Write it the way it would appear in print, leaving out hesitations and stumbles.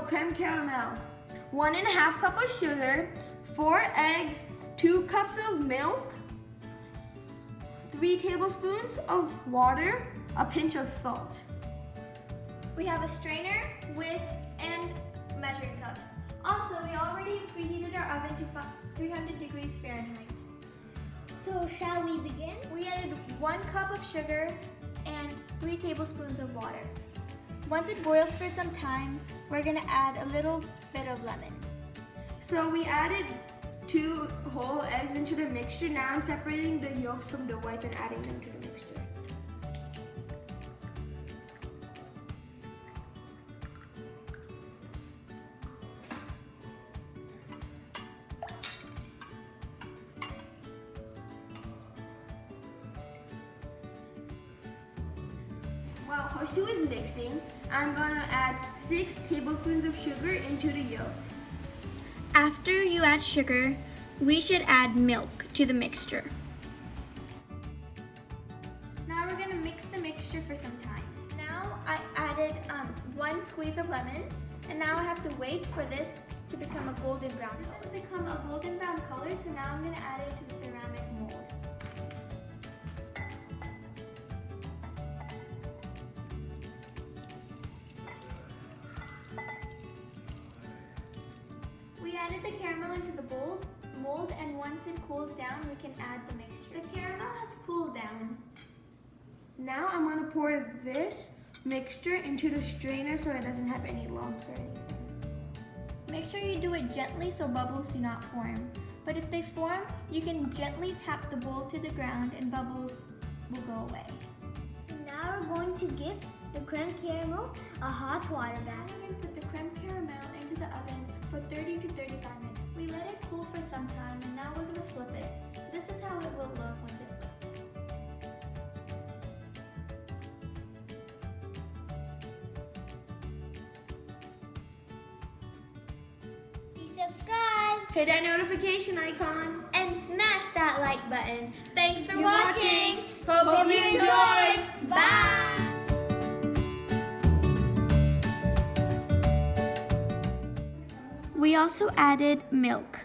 creme caramel. 1.5 cups of sugar, 4 eggs, 2 cups of milk, 3 tablespoons of water, a pinch of salt. We have a strainer, whisk, and measuring cups. Also, we already preheated our oven to 300 degrees Fahrenheit. So shall we begin? We added 1 cup of sugar and 3 tablespoons of water. Once it boils for some time, we're gonna add a little bit of lemon. So we added 2 whole eggs into the mixture. Now I'm separating the yolks from the whites and adding them to the mixture. While Hoshu is mixing, I'm going to add 6 tablespoons of sugar into the yolks. After you add sugar, we should add milk to the mixture. Now we're gonna mix the mixture for some time. Now I added 1 squeeze of lemon, and now I have to wait for this to become a golden brown. This will become a golden brown color, so now I'm gonna add it to the ceramic mold. We added the caramel into the mold, and once it cools down, we can add the mixture. The caramel has cooled down. Now I'm going to pour this mixture into the strainer so it doesn't have any lumps or anything. Make sure you do it gently so bubbles do not form. But if they form, you can gently tap the bowl to the ground and bubbles will go away. So now we're going to give the creme caramel a hot water bath. Now we're going to put the creme caramel into the oven for 30 to 35 minutes. We let it cool for some time, and now we're going to flip it. This is how it will look once it's flipped. Please subscribe Hit that notification icon. And smash that like button. Thanks for You're watching. watching. Hope you enjoyed. Bye. We also added milk.